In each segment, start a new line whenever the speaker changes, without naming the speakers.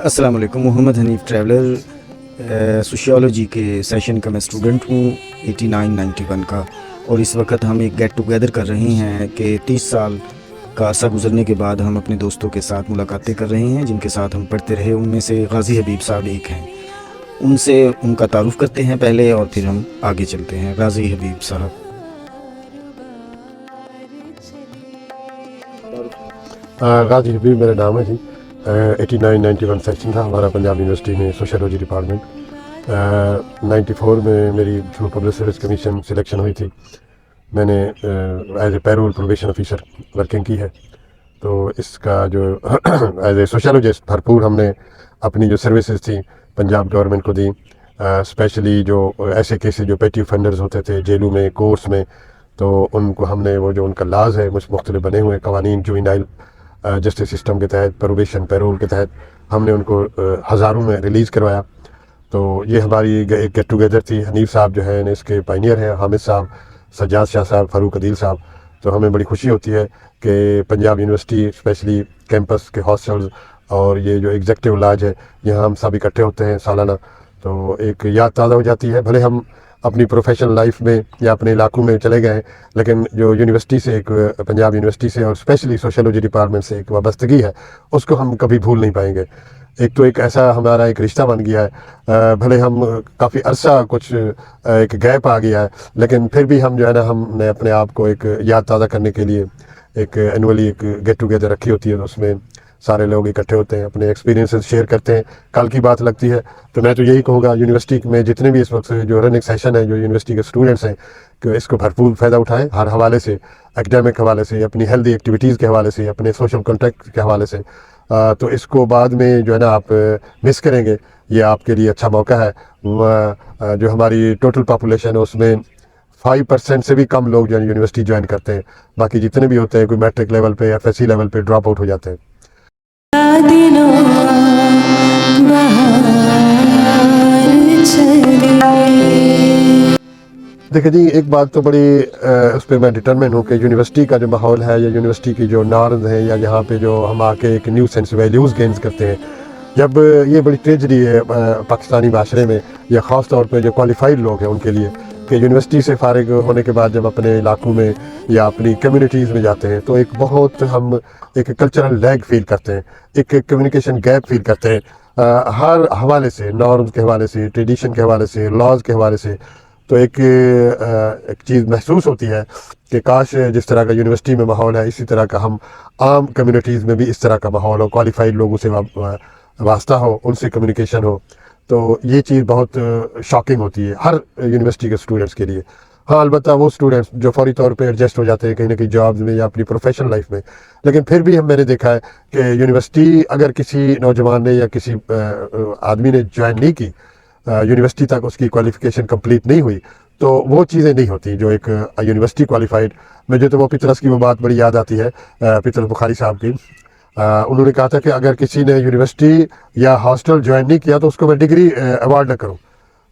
السلام علیکم. محمد Hanif traveller sociology کے سیشن کا میں اسٹوڈنٹ ہوں 89-91 کا, اور اس وقت ہم ایک گیٹ ٹوگیدر کر رہے ہیں کہ 30 سال کا عرصہ گزرنے کے بعد ہم اپنے دوستوں کے ساتھ ملاقاتیں کر رہے ہیں جن کے ساتھ ہم پڑھتے رہے. ان میں سے غازی حبیب صاحب ایک ہیں, ان سے ان کا تعارف کرتے ہیں پہلے اور پھر ہم آگے چلتے ہیں. غازی حبیب صاحب.
غازی حبیب میرا نام ہے جی. 89-91 سیکشن تھا ہمارا پنجاب یونیورسٹی میں سوشیالوجی ڈپارٹمنٹ. 94 میں میری through public service commission selection ہوئی تھی. میں نے as a payroll probation officer working کی ہے. تو اس کا جو ایز اے سوشیالوجسٹ بھرپور ہم نے اپنی جو سروسز تھیں پنجاب گورنمنٹ کو دی. اسپیشلی جو ایسے کیسز جو پیٹی فنڈرز ہوتے تھے جیلوں میں, کورٹس میں, تو ان کو ہم نے وہ جو ان کا لاز ہے مختلف بنے ہوئے قوانین جوینائل جسٹس سسٹم کے تحت پروبیشن پیرول کے تحت ہم نے ان کو ہزاروں میں ریلیز کروایا. تو یہ ہماری ایک گیٹ ٹوگیدر تھی. حنیف صاحب جو ہیں اس کے پائنیئر ہیں, حامد صاحب, سجاد شاہ صاحب, فاروق عدیل صاحب. تو ہمیں بڑی خوشی ہوتی ہے کہ پنجاب یونیورسٹی اسپیشلی کیمپس کے ہاسٹلز اور یہ جو ایگزیکٹو لاج ہے یہاں ہم سب اکٹھے ہوتے ہیں سالانہ. تو ایک یاد تازہ ہو جاتی ہے. بھلے ہم اپنی پروفیشنل لائف میں یا اپنے علاقوں میں چلے گئے ہیں, لیکن جو یونیورسٹی سے ایک پنجاب یونیورسٹی سے اور اسپیشلی سوشیالوجی ڈپارٹمنٹ سے ایک وابستگی ہے اس کو ہم کبھی بھول نہیں پائیں گے. ایک تو ایک ایسا ہمارا ایک رشتہ بن گیا ہے, بھلے ہم کافی عرصہ کچھ ایک گیپ آ گیا ہے, لیکن پھر بھی ہم جو ہے نا ہم نے اپنے آپ کو ایک یاد تازہ کرنے کے لیے ایک اینولی ایک گیٹ ٹوگیدر رکھی ہوتی ہے. اس میں سارے لوگ اکٹھے ہوتے ہیں, اپنے ایکسپیرینسز شیئر کرتے ہیں. کل کی بات لگتی ہے تو میں تو یہی کہوں گا یونیورسٹی میں جتنے بھی اس وقت جو رننگ سیشن ہے جو یونیورسٹی کے اسٹوڈنٹس ہیں کہ اس کو بھرپور فائدہ اٹھائیں ہر حوالے سے, اکیڈمک حوالے سے, اپنی ہیلدی ایکٹیویٹیز کے حوالے سے, اپنے سوشل کانٹیکٹ کے حوالے سے. تو اس کو بعد میں جو ہے نا آپ مس کریں گے, یہ آپ کے لیے اچھا موقع ہے. جو ہماری ٹوٹل پاپولیشن ہے اس میں 5% سے بھی کم لوگ جو ہے یونیورسٹی جوائن کرتے ہیں. باقی جتنے بھی ہوتے ہیں کوئی میٹرک لیول پہ یا FSC لیول پہ ڈراپ آؤٹ ہو جاتے ہیں. دیکھیں جی, ایک بات تو بڑی اس پہ میں ڈٹرمن ہوں کہ یونیورسٹی کا جو ماحول ہے یا یونیورسٹی کی جو نارمز ہیں یا یہاں پہ جو ہم آ کے ایک نیو سینس ویلیوز گینز کرتے ہیں, جب یہ بڑی ٹریجڈی ہے پاکستانی معاشرے میں یا خاص طور پہ جو کوالیفائڈ لوگ ہیں ان کے لیے کہ یونیورسٹی سے فارغ ہونے کے بعد جب اپنے علاقوں میں یا اپنی کمیونٹیز میں جاتے ہیں تو ایک بہت ہم ایک کلچرل لیگ فیل کرتے ہیں, ایک کمیونیکیشن گیپ فیل کرتے ہیں ہر حوالے سے, نارمز کے حوالے سے, ٹریڈیشن کے حوالے سے, لاز کے حوالے سے. تو ایک چیز محسوس ہوتی ہے کہ کاش جس طرح کا یونیورسٹی میں ماحول ہے اسی طرح کا ہم عام کمیونٹیز میں بھی اس طرح کا ماحول ہو, کوالیفائڈ لوگوں سے واسطہ ہو, ان سے کمیونیکیشن ہو. تو یہ چیز بہت شاکنگ ہوتی ہے ہر یونیورسٹی کے اسٹوڈنٹس کے لیے. ہاں البتہ وہ اسٹوڈنٹس جو فوری طور پہ ایڈجسٹ ہو جاتے ہیں کہیں نہ کہیں جابز میں یا اپنی پروفیشنل لائف میں, لیکن پھر بھی میں نے دیکھا ہے کہ یونیورسٹی اگر کسی نوجوان نے یا کسی آدمی نے جوائن نہیں کی, یونیورسٹی تک اس کی کوالیفیکیشن کمپلیٹ نہیں ہوئی, تو وہ چیزیں نہیں ہوتی جو ایک یونیورسٹی کوالیفائڈ. مجھے تو وہ پطرس کی وہ بات بڑی یاد آتی ہے, پطرس بخاری صاحب کی. انہوں نے کہا تھا کہ اگر کسی نے یونیورسٹی یا ہاسٹل جوائن نہیں کیا تو اس کو میں ڈگری ایوارڈ نہ کروں.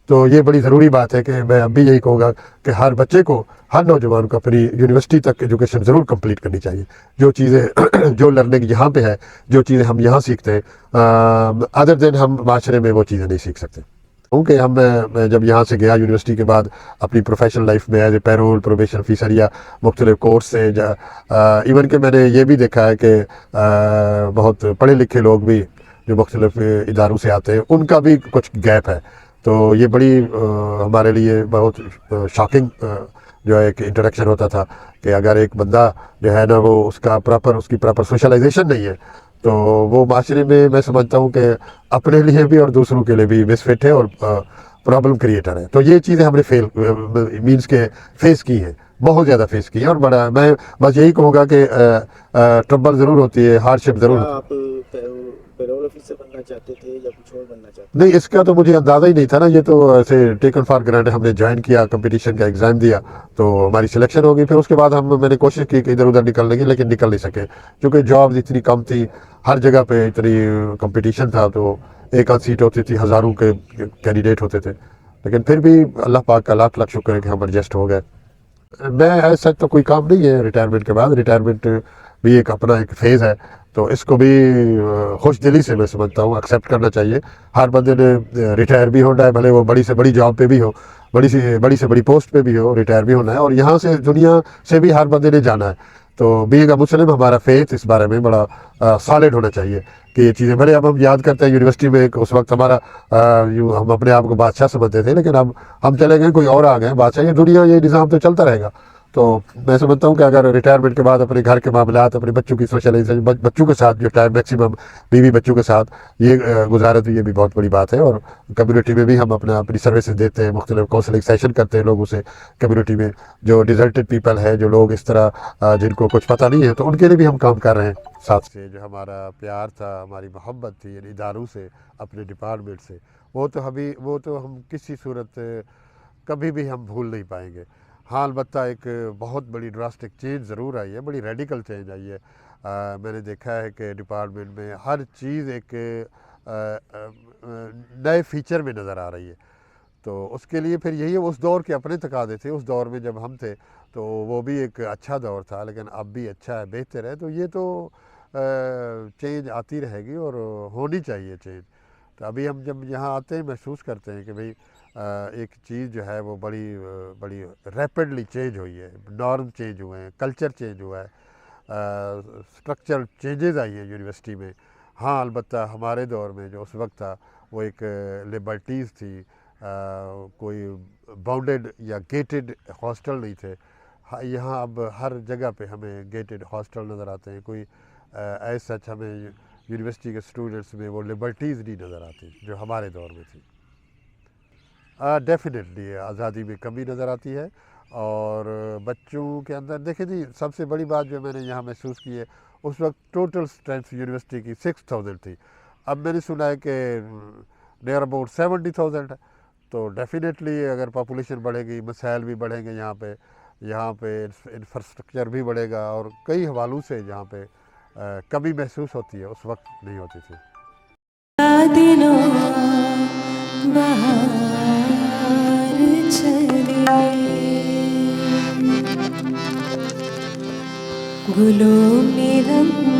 تو یہ بڑی ضروری بات ہے کہ میں اب بھی یہی کہوں گا کہ ہر بچے کو, ہر نوجوان کو اپنی یونیورسٹی تک ایجوکیشن ضرور کمپلیٹ کرنی چاہیے. جو چیزیں جو لرننگ یہاں پہ ہے, جو چیزیں ہم یہاں سیکھتے ہیں, ادر دین ہم معاشرے میں وہ چیزیں نہیں سیکھ سکتے. کیونکہ میں جب یہاں سے گیا یونیورسٹی کے بعد اپنی پروفیشنل لائف میں as a payroll probation officer یا مختلف کورس سے ایون کہ میں نے یہ بھی دیکھا ہے کہ بہت پڑھے لکھے لوگ بھی جو مختلف اداروں سے آتے ہیں ان کا بھی کچھ گیپ ہے. تو یہ بڑی ہمارے لیے بہت شاکنگ جو ہے ایک انٹریکشن ہوتا تھا کہ اگر ایک بندہ جو ہے نا وہ اس کی پراپر سوشلائزیشن نہیں ہے تو وہ معاشرے میں سمجھتا ہوں کہ اپنے لیے بھی اور دوسروں کے لیے بھی مس فٹ ہے اور پرابلم کریٹر ہے. تو یہ چیزیں ہم نے فیس کی ہیں, بہت زیادہ فیس کی ہے. اور بڑا میں بس یہی کہوں گا کہ ٹربل ضرور ہوتی ہے, ہارڈ شپ ضرور ہوتی ہے.
پیرول آفیسر بننا چاہتے تھے یا کچھ اور بننا چاہتے
نہیں, اس کا تو مجھے اندازہ ہی نہیں تھا نا. یہ تو ایسے ٹیکن فار گرانٹ ہم نے جوائن کیا, کمپٹیشن کا ایگزام دیا تو ہماری سلیکشن ہوگی. پھر اس کے بعد میں نے کوشش کی کہ ادھر ادھر نکلنے کی, لیکن نکل نہیں سکے کیونکہ جابز اتنی کم تھی, ہر جگہ پہ اتنی کمپٹیشن تھا. تو ایک آدھ سیٹ ہوتی تھی, ہزاروں کے کینڈیڈیٹ ہوتے تھے, لیکن پھر بھی اللہ پاک کا لاکھ لاکھ شکر ہے کہ ہم ایڈجسٹ ہو گئے. میں ایسا تو کوئی کام نہیں ہے ریٹائرمنٹ کے بعد. ریٹائرمنٹ بھی ایک اپنا ایک فیز ہے. تو اس کو بھی خوش دلی سے میں سمجھتا ہوں ایکسیپٹ کرنا چاہیے. ہر بندے نے ریٹائر بھی ہونا ہے, بھلے وہ بڑی سے بڑی جاب پہ بھی ہو, بڑی سے بڑی پوسٹ پہ بھی ہو, ریٹائر بھی ہونا ہے, اور یہاں سے دنیا سے بھی ہر بندے نے جانا ہے. تو بینگ اے مسلم ہمارا فیتھ اس بارے میں بڑا سالڈ ہونا چاہیے کہ یہ چیزیں, بھلے اب ہم یاد کرتے ہیں یونیورسٹی میں اس وقت ہمارا ہم اپنے آپ کو بادشاہ سمجھتے تھے, لیکن اب ہم چلے گئے, کوئی اور آ گئے بادشاہ. یہ دنیا, یہ نظام تو چلتا رہے گا. تو میں سمجھتا ہوں کہ اگر ریٹائرمنٹ کے بعد اپنے گھر کے معاملات, اپنے بچوں کی سوشلائزیشن, بچوں کے ساتھ جو ٹائم میکسیمم بیوی بچوں کے ساتھ یہ گزارے, تو یہ بھی بہت بڑی بات ہے. اور کمیونٹی میں بھی ہم اپنی سروسز دیتے ہیں, مختلف کاؤنسلنگ سیشن کرتے ہیں لوگوں سے. کمیونٹی میں جو ڈیزرٹڈ پیپل ہے, جو لوگ اس طرح جن کو کچھ پتہ نہیں ہے, تو ان کے لیے بھی ہم کام کر رہے ہیں. ساتھ سے جو ہمارا پیار تھا, ہماری محبت تھی ان اداروں سے, اپنے ڈپارٹمنٹ سے, وہ تو ہم کسی صورت کبھی بھی ہم بھول نہیں پائیں گے. ہاں البتہ ایک بہت بڑی ڈراسٹک چینج ضرور آئی ہے, بڑی ریڈیکل چینج آئی ہے. میں نے دیکھا ہے کہ ڈپارٹمنٹ میں ہر چیز ایک نئے فیچر میں نظر آ رہی ہے. تو اس کے لیے پھر یہی اس دور کے اپنے تقاضے تھے. اس دور میں جب ہم تھے تو وہ بھی ایک اچھا دور تھا, لیکن اب بھی اچھا ہے, بہتر ہے. تو یہ تو چینج آتی رہے گی اور ہونی چاہیے چینج. تو ابھی ہم جب یہاں آتے ہیں محسوس کرتے ہیں کہ بھئی ایک چیز جو ہے وہ بڑی ریپڈلی چینج ہوئی ہے. نارم چینج ہوئے ہیں, کلچر چینج ہوا ہے, اسٹرکچر چینجز آئی ہیں یونیورسٹی میں. ہاں البتہ ہمارے دور میں جو اس وقت تھا وہ ایک لبرٹیز تھی, کوئی باؤنڈیڈ یا گیٹڈ ہاسٹل نہیں تھے. یہاں اب ہر جگہ پہ ہمیں گیٹڈ ہاسٹل نظر آتے ہیں. کوئی ایز سچ ہمیں یونیورسٹی کے اسٹوڈنٹس میں وہ لبرٹیز نہیں نظر آتی جو ہمارے دور میں تھی. ڈیفینیٹلی آزادی میں کمی نظر آتی ہے. اور بچوں کے اندر دیکھیں جی, سب سے بڑی بات جو میں نے یہاں محسوس کی ہے, اس وقت ٹوٹل اسٹرینتھ یونیورسٹی کی 6000 تھی. اب میں نے سنا ہے کہ نیئر اباؤٹ 70,000 ہے. تو ڈیفینیٹلی اگر پاپولیشن بڑھے گی, مسائل بھی بڑھیں گے, یہاں پہ انفراسٹرکچر بھی بڑھے گا, اور کئی حوالوں سے یہاں پہ کمی محسوس ہوتی ہے, اس وقت نہیں ہوتی تھی.
گلوں میں رنگ